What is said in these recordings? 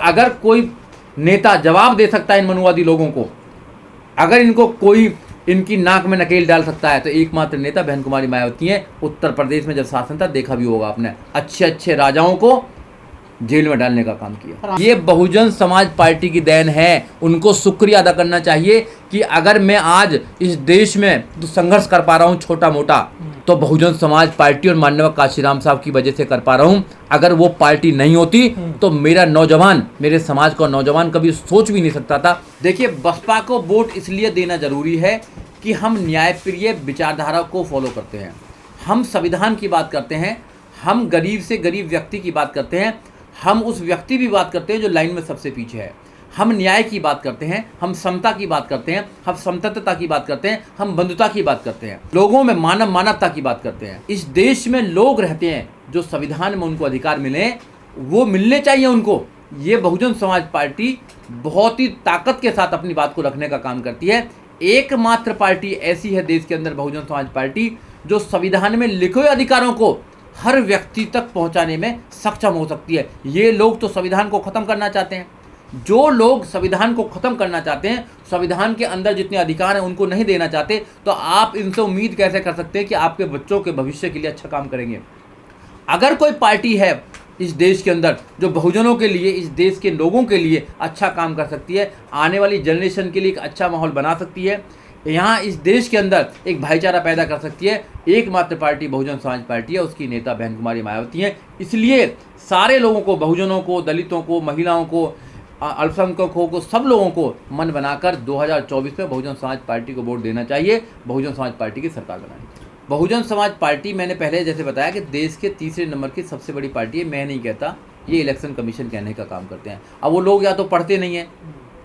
अगर कोई नेता जवाब दे सकता है इन मनुवादी लोगों को, अगर इनको कोई इनकी नाक में नकेल डाल सकता है, तो एकमात्र नेता बहन कुमारी मायावती हैं। उत्तर प्रदेश में जब शासन था, देखा भी होगा आपने, अच्छे अच्छे राजाओं को जेल में डालने का काम किया। ये बहुजन समाज पार्टी की देन है, उनको शुक्रिया अदा करना चाहिए कि अगर मैं आज इस देश में तो संघर्ष कर पा रहा हूँ छोटा मोटा, तो बहुजन समाज पार्टी और माननीय काशीराम साहब की वजह से कर पा रहा हूँ। अगर वो पार्टी नहीं होती तो मेरा नौजवान, मेरे समाज का नौजवान कभी सोच भी नहीं सकता था। देखिए, बसपा को वोट इसलिए देना जरूरी है कि हम न्यायप्रिय विचारधारा को फॉलो करते हैं, हम संविधान की बात करते हैं, हम गरीब से गरीब व्यक्ति की बात करते हैं, हम उस व्यक्ति भी बात करते हैं जो लाइन में सबसे पीछे है, हम न्याय की बात करते हैं, हम समता की बात करते हैं, हम समतंत्रता की बात करते हैं, हम बंधुता की बात करते हैं, लोगों में मानवता की बात करते हैं। इस देश में लोग रहते हैं जो संविधान में उनको अधिकार मिले, वो मिलने चाहिए उनको। ये बहुजन समाज पार्टी बहुत ही ताकत के साथ अपनी बात को रखने का काम करती है। एकमात्र पार्टी ऐसी है देश के अंदर, बहुजन समाज पार्टी, जो संविधान में लिखे हुए अधिकारों को हर व्यक्ति तक पहुंचाने में सक्षम हो सकती है। ये लोग तो संविधान को ख़त्म करना चाहते हैं। जो लोग संविधान को ख़त्म करना चाहते हैं, संविधान के अंदर जितने अधिकार हैं उनको नहीं देना चाहते, तो आप इनसे उम्मीद कैसे कर सकते हैं कि आपके बच्चों के भविष्य के लिए अच्छा काम करेंगे। अगर कोई पार्टी है इस देश के अंदर जो बहुजनों के लिए, इस देश के लोगों के लिए अच्छा काम कर सकती है, आने वाली जनरेशन के लिए एक अच्छा माहौल बना सकती है, यहाँ इस देश के अंदर एक भाईचारा पैदा कर सकती है, एकमात्र पार्टी बहुजन समाज पार्टी है। उसकी नेता बहन कुमारी मायावती हैं। इसलिए सारे लोगों को, बहुजनों को, दलितों को, महिलाओं को, अल्पसंख्यकों को, सब लोगों को मन बनाकर 2024 में बहुजन समाज पार्टी को वोट देना चाहिए, बहुजन समाज पार्टी की सरकार बनानी चाहिए। बहुजन समाज पार्टी, मैंने पहले जैसे बताया कि देश के तीसरे नंबर की सबसे बड़ी पार्टी है। मैं नहीं कहता, ये इलेक्शन कमीशन कहने का काम करते हैं। अब वो लोग या तो पढ़ते नहीं हैं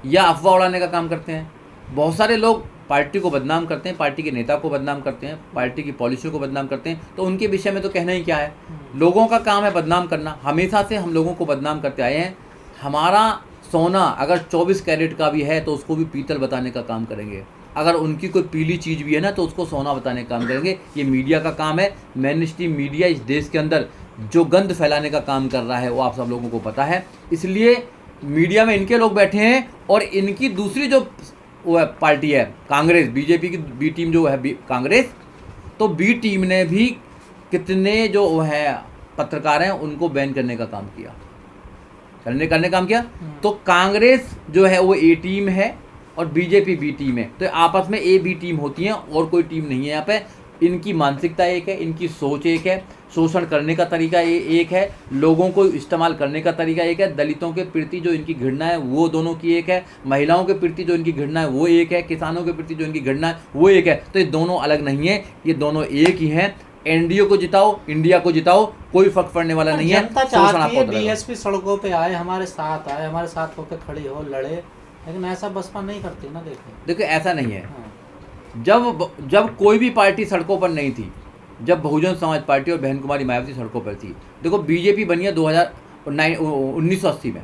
या अफवाह उड़ाने का काम करते हैं। बहुत सारे लोग पार्टी को बदनाम करते हैं, पार्टी के नेता को बदनाम करते हैं, पार्टी की पॉलिसियों को बदनाम करते हैं, तो उनके विषय में तो कहना ही क्या है। लोगों का काम है बदनाम करना, हमेशा से हम लोगों को बदनाम करते आए हैं। हमारा सोना अगर 24 कैरेट का भी है तो उसको भी पीतल बताने का काम करेंगे, अगर उनकी कोई पीली चीज़ भी है ना तो उसको सोना बताने का काम करेंगे। ये मीडिया का काम है। मेन स्ट्रीम मीडिया इस देश के अंदर जो गंद फैलाने का काम कर रहा है वो आप सब लोगों को पता है। इसलिए मीडिया में इनके लोग बैठे हैं और इनकी दूसरी जो वो है पार्टी है कांग्रेस, बीजेपी की बी टीम जो है कांग्रेस, तो बी टीम ने भी कितने जो है पत्रकार हैं उनको बैन करने का काम किया, करने काम किया। तो कांग्रेस जो है वो ए टीम है और बीजेपी बी टीम है, तो आपस में ए बी टीम होती हैं और कोई टीम नहीं है यहाँ पे। इनकी मानसिकता एक है, इनकी सोच एक है, शोषण करने का तरीका एक है, लोगों को इस्तेमाल करने का तरीका एक है, दलितों के प्रति जो इनकी घृणा है वो दोनों की एक है, महिलाओं के प्रति जो इनकी घृणा है वो एक है, किसानों के प्रति जो इनकी घृणा है वो एक है। तो ये दोनों अलग नहीं है, ये दोनों एक ही हैं। एनडीए को जिताओ, इंडिया को जिताओ, कोई फर्क पड़ने वाला नहीं है। जनता चाहती है बीएसपी सड़कों पे आए, हमारे साथ होकर खड़ी हो, लड़े, लेकिन ऐसा बसपा नहीं करती ना। देखो ऐसा नहीं है। जब कोई भी पार्टी सड़कों पर नहीं थी, जब बहुजन समाज पार्टी और बहन कुमारी मायावती सड़कों पर थी। देखो बीजेपी बनी है 1980 में।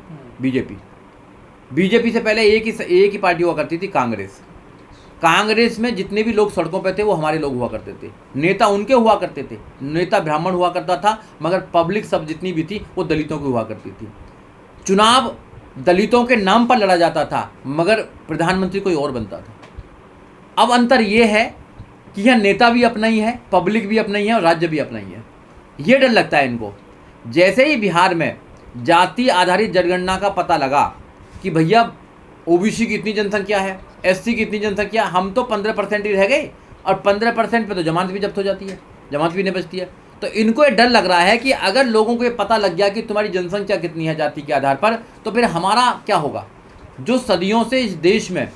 बीजेपी से पहले एक ही पार्टी हुआ करती थी, कांग्रेस। कांग्रेस में जितने भी लोग सड़कों पर थे वो हमारे लोग हुआ करते थे, नेता उनके हुआ करते थे। नेता ब्राह्मण हुआ करता था, मगर पब्लिक सब जितनी भी थी वो दलितों की हुआ करती थी। चुनाव दलितों के नाम पर लड़ा जाता था, मगर प्रधानमंत्री कोई और बनता था। अब अंतर ये है कि यह नेता भी अपना ही है, पब्लिक भी अपना ही है और राज्य भी अपना ही है। ये डर लगता है इनको। जैसे ही बिहार में जाति आधारित जनगणना का पता लगा कि भैया ओबीसी की इतनी जनसंख्या है, एससी की इतनी जनसंख्या, हम तो 15% ही रह गए और 15% पे तो जमानत भी जब्त हो जाती है, जमानत भी नहीं बचती है। तो इनको ये डर लग रहा है कि अगर लोगों को ये पता लग गया कि तुम्हारी जनसंख्या कितनी है जाति के आधार पर, तो फिर हमारा क्या होगा। जो सदियों से इस देश में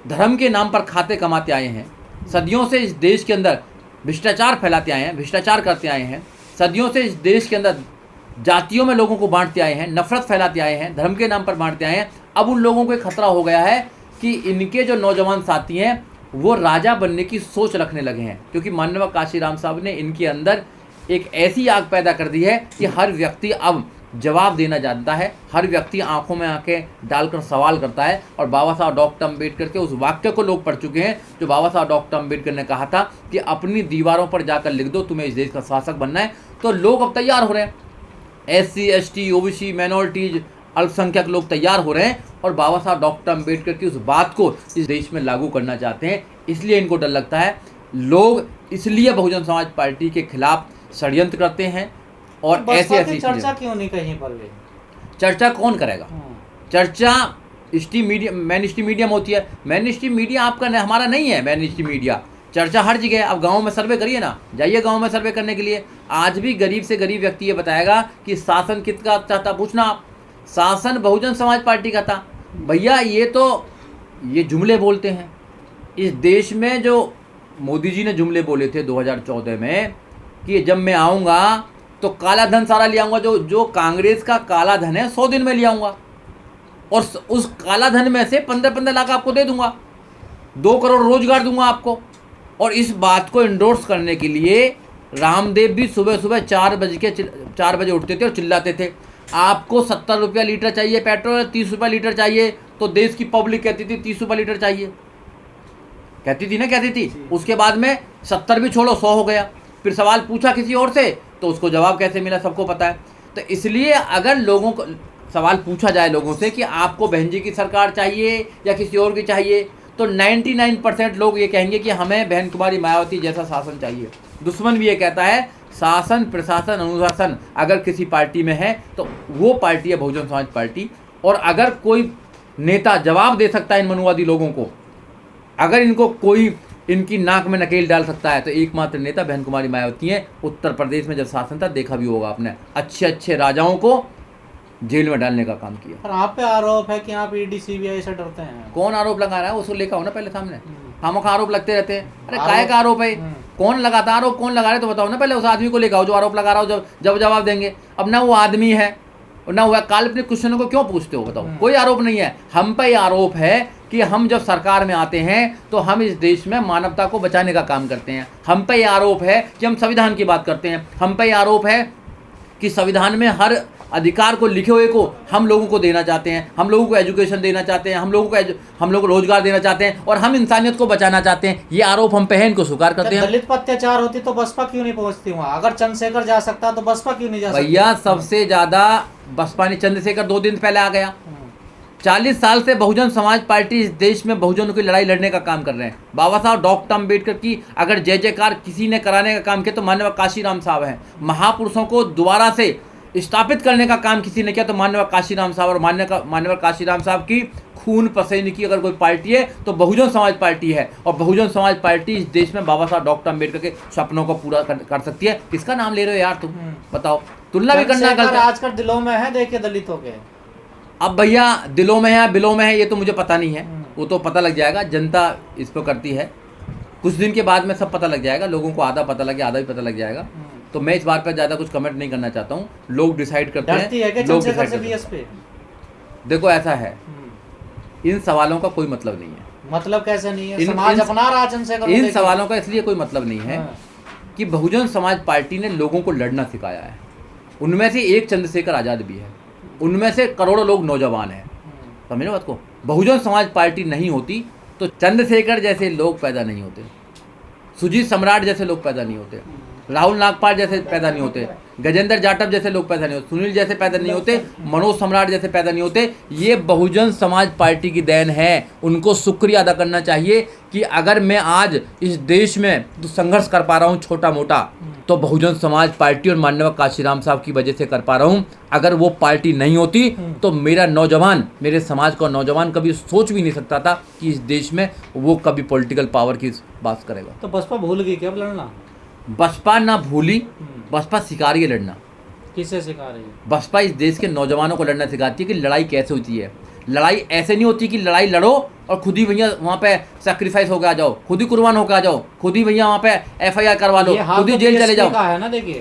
धर्म के नाम पर खाते कमाते आए हैं, सदियों से इस देश के अंदर भ्रष्टाचार फैलाते आए हैं, भ्रष्टाचार करते आए हैं, सदियों से इस देश के अंदर जातियों में लोगों को बांटते आए हैं, नफरत फैलाते आए हैं, धर्म के नाम पर बांटते आए हैं। अब उन लोगों को एक खतरा हो गया है कि इनके जो नौजवान साथी हैं वो राजा बनने की सोच रखने लगे हैं, क्योंकि माननीय काशीराम साहब ने इनके अंदर एक ऐसी आग पैदा कर दी है कि हर व्यक्ति अब जवाब देना जानता है, हर व्यक्ति आंखों में आंखें डालकर सवाल करता है। और बाबा साहब डॉक्टर अम्बेडकर के उस वाक्य को लोग पढ़ चुके हैं जो बाबा साहब डॉक्टर अम्बेडकर ने कहा था कि अपनी दीवारों पर जाकर लिख दो तुम्हें इस देश का शासक बनना है। तो लोग अब तैयार हो रहे हैं। SC ST OBC माइनॉरिटीज अल्पसंख्यक लोग तैयार हो रहे हैं और बाबा साहब डॉक्टर अम्बेडकर की उस बात को इस देश में लागू करना चाहते हैं। इसलिए इनको डर लगता है। लोग इसलिए बहुजन समाज पार्टी के खिलाफ षड्यंत्र करते हैं और तो ऐसे बसपा ऐसी की चर्चा चीजें। क्यों नहीं कहीं पर भी? चर्चा कौन करेगा? चर्चा stream media, main stream media में होती है। मेन स्ट्रीम मीडिया आपका हमारा नहीं है। मेन स्ट्रीम मीडिया चर्चा हर जगह है। अब गाँव में सर्वे करिए ना, जाइए गाँव में सर्वे करने के लिए। आज भी गरीब से गरीब व्यक्ति ये बताएगा कि शासन किसका चाहता, पूछना आप, शासन बहुजन समाज पार्टी का था। भैया ये जुमले बोलते हैं। इस देश में जो मोदी जी ने जुमले बोले थे 2014 में कि जब मैं आऊँगा तो काला धन सारा ले आऊँगा, जो कांग्रेस का काला धन है 100 दिन में ले आऊँगा और उस काला धन में से 15-15 लाख आपको दे दूंगा, 2 करोड़ रोजगार दूंगा आपको। और इस बात को इंडोर्स करने के लिए रामदेव भी सुबह सुबह 4 बजे उठते थे और चिल्लाते थे, आपको 70 रुपया लीटर चाहिए पेट्रोल, 30 रुपया लीटर चाहिए। तो देश की पब्लिक कहती थी 30 रुपया लीटर चाहिए, कहती थी ना, कहती थी। उसके बाद में 70 भी छोड़ो, 100 हो गया। फिर सवाल पूछा किसी और से तो उसको जवाब कैसे मिला सबको पता है। तो इसलिए अगर लोगों को सवाल पूछा जाए लोगों से कि आपको बहन जी की सरकार चाहिए या किसी और की चाहिए, तो 99% लोग ये कहेंगे कि हमें बहन कुमारी मायावती जैसा शासन चाहिए। दुश्मन भी ये कहता है शासन, प्रशासन, अनुशासन अगर किसी पार्टी में है तो वो पार्टी है बहुजन समाज पार्टी। और अगर कोई नेता जवाब दे सकता है इन मनुवादी लोगों को, अगर इनको कोई इनकी नाक में नकेल डाल सकता है, तो एकमात्र नेता बहन कुमारी मायावती हैं। उत्तर प्रदेश में जब शासन था देखा भी होगा आपने, अच्छे अच्छे राजाओं को जेल में डालने का काम किया। पर आप पे आरोप है कि आप ईडी सीबीआई से डरते हैं। कौन आरोप लगा रहा है उसको लेकर आओ ना पहले सामने। खामोखा आरोप लगते रहते हैं। अरे काहे का आरोप है? कौन लगाता आरोप, कौन लगा रहे तो बताओ ना पहले। उस आदमी को लेकर आओ जो आरोप लगा रहा हो, जब जवाब देंगे। अब ना वो आदमी है और ना हुआ, काल्पनिक क्वेश्चनों को क्यों पूछते हो बताओ? कोई आरोप नहीं है। हम पे आरोप है कि हम जब सरकार में आते हैं तो हम इस देश में मानवता को बचाने का काम करते हैं। हम पे आरोप है कि हम संविधान की बात करते हैं। हम पे आरोप है कि संविधान में हर अधिकार को लिखे हुए को हम लोगों को देना चाहते हैं। हम लोगों को एजुकेशन देना चाहते हैं, हम लोगों को रोजगार देना चाहते हैं और हम इंसानियत को बचाना चाहते हैं। ये आरोप हम पे है, इनको स्वीकार करते हैं। दलित पर अत्याचार होती तो बसपा क्यों नहीं पहुंचती वहाँ? अगर चंद्रशेखर जा सकता तो बसपा क्यों नहीं जा सकती? भैया सबसे ज्यादा बसपा ने, चंद्रशेखर 2 दिन पहले आ गया। 40 साल से बहुजन समाज पार्टी इस देश में बहुजनों की लड़ाई लड़ने का काम कर रहे हैं। बाबा साहब डॉक्टर अम्बेडकर की अगर जय जयकार किसी ने कराने का काम किया तो माननीय काशीराम साहब हैं। महापुरुषों को दोबारा से स्थापित करने का काम किसी ने किया तो माननीय काशीराम साहब। और माननीय काशीराम साहब की खून पसीने की अगर कोई पार्टी है तो बहुजन समाज पार्टी है। और बहुजन समाज पार्टी इस देश में बाबा साहब डॉक्टर अम्बेडकर के सपनों को पूरा कर सकती है। किसका नाम ले रहे हो यार तुम? बताओ। तुलना भी करना गलत है। आजकल दिलों में है, देखिए दलितों के। अब भैया दिलों में है बिलों में है ये तो मुझे पता नहीं है, वो तो पता लग जाएगा। जनता इस पर करती है, कुछ दिन के बाद में सब पता लग जाएगा। लोगों को आधा पता लग गया, आधा भी पता लग जाएगा। तो मैं इस बात पर ज़्यादा कुछ कमेंट नहीं करना चाहता हूँ। लोग डिसाइड करते हैं, लोग डिसाइड करते हैं। देखो ऐसा है, इन सवालों का कोई मतलब नहीं है। मतलब कैसे नहीं है? समाज अपना रहा चंद्रशेखर। इन सवालों का इसलिए कोई मतलब नहीं है कि बहुजन समाज पार्टी ने लोगों को लड़ना सिखाया है। उनमें से एक चंद्रशेखर आज़ाद भी है, उनमें से करोड़ों लोग नौजवान हैं। समझ लो बात को। बहुजन समाज पार्टी नहीं होती तो चंद्रशेखर जैसे लोग पैदा नहीं होते, सुजीत सम्राट जैसे लोग पैदा नहीं होते, राहुल नागपाल जैसे पैदा नहीं होते, गजेंद्र जाटव जैसे लोग पैदा नहीं होते, सुनील जैसे पैदा नहीं होते, मनोज सम्राट जैसे पैदा नहीं होते। ये बहुजन समाज पार्टी की देन है। उनको शुक्रिया अदा करना चाहिए कि अगर मैं आज इस देश में संघर्ष कर पा रहा हूँ छोटा मोटा, तो बहुजन समाज पार्टी और माननीय काशीराम साहब की वजह से कर पा रहा हूँ। अगर वो पार्टी नहीं होती तो मेरा नौजवान, मेरे समाज का नौजवान कभी सोच भी नहीं सकता था कि इस देश में वो कभी पॉलिटिकल पावर की बात करेगा। तो बसपा भूल गई क्या लड़ना? बसपा ना भूली, बसपा सिखा रही है लड़ना। किसे सिखा रही है? बसपा इस देश के नौजवानों को लड़ना सिखाती है कि लड़ाई कैसे होती है। लड़ाई ऐसे नहीं होती कि लड़ाई लड़ो और खुद ही भैया वहाँ पे सैक्रिफाइस होकर आ जाओ, खुद ही कुर्बान होकर आ जाओ, खुद ही भैया वहाँ पे FIR करवा लो, खुद ही जेल चले जाओ,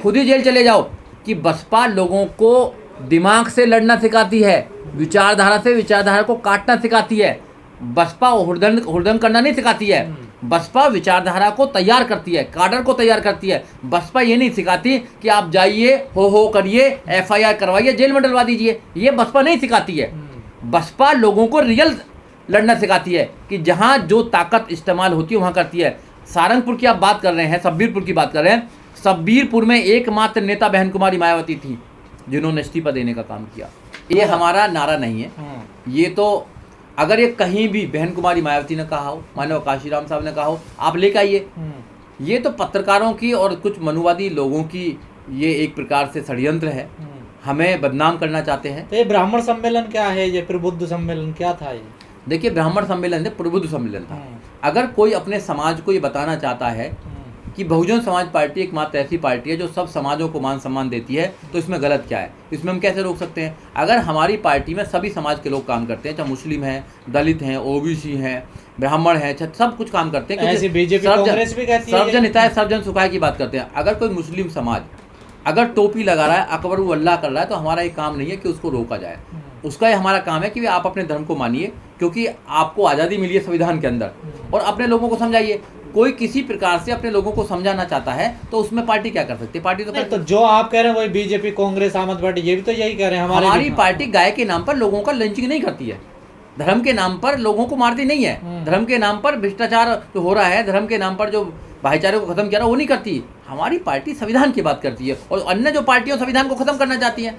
खुद ही जेल चले जाओ। कि बसपा लोगों को दिमाग से लड़ना सिखाती है, विचारधारा से विचारधारा को काटना सिखाती है। बसपा हुड़दंग करना नहीं सिखाती है। बसपा विचारधारा को तैयार करती है, काडर को तैयार करती है। बसपा ये नहीं सिखाती कि आप जाइए हो करिए, FIR करवाइए, जेल में डलवा दीजिए। ये बसपा नहीं सिखाती है। बसपा लोगों को रियल लड़ना सिखाती है कि जहाँ जो ताकत इस्तेमाल होती है वहाँ करती है। सारंगपुर की आप बात कर रहे हैं, सब्बीरपुर की बात कर रहे हैं। सब्बीरपुर में एकमात्र नेता बहन कुमारी मायावती थी जिन्होंने इस्तीफा देने का काम किया। ये हमारा नारा नहीं है। ये तो अगर ये कहीं भी बहन कुमारी मायावती ने कहा हो, मानव काशीराम साहब ने कहा हो, आप लेकर आइए। ये तो पत्रकारों की और कुछ मनुवादी लोगों की ये एक प्रकार से षड्यंत्र है, हमें बदनाम करना चाहते हैं। तो ये ब्राह्मण सम्मेलन क्या है, ये प्रबुद्ध सम्मेलन क्या था ये? देखिए, ब्राह्मण सम्मेलन है, प्रबुद्ध सम्मेलन था। अगर कोई अपने समाज को ये बताना चाहता है कि बहुजन समाज पार्टी एकमात्र ऐसी पार्टी है जो सब समाजों को मान सम्मान देती है, तो इसमें गलत क्या है? इसमें हम कैसे रोक सकते हैं? अगर हमारी पार्टी में सभी समाज के लोग काम करते हैं, चाहे मुस्लिम हैं, दलित हैं, ओबीसी हैं, ब्राह्मण हैं, सब कुछ काम करते हैं, ऐसी बीजेपी कांग्रेस भी कहती है सर्वजन हिताय सर्वजन सुखाय की बात करते हैं। अगर कोई मुस्लिम समाज अगर टोपी लगा रहा है, अकबर अल्लाह कर रहा है, तो हमारा ये काम नहीं है कि उसको रोका जाए। उसका ये हमारा काम है कि आप अपने धर्म को मानिए, क्योंकि आपको आज़ादी मिली है संविधान के अंदर, और अपने लोगों को समझाइए। कोई किसी प्रकार से अपने लोगों को समझाना चाहता है तो उसमें पार्टी क्या कर सकती है? पार्टी तो जो आप कह रहे हैं वही बीजेपी कांग्रेस आम आदमी पार्टी ये भी तो यही कह रहे हैं। हमारी पार्टी गाय के नाम पर लोगों का लिंचिंग नहीं करती है, धर्म के नाम पर लोगों को मारती नहीं है, धर्म के नाम पर भ्रष्टाचार जो हो रहा है, धर्म के नाम पर जो भाईचारे को खत्म किया वो नहीं करती। हमारी पार्टी संविधान की बात करती है, और अन्य जो पार्टियां संविधान को खत्म करना चाहती हैं।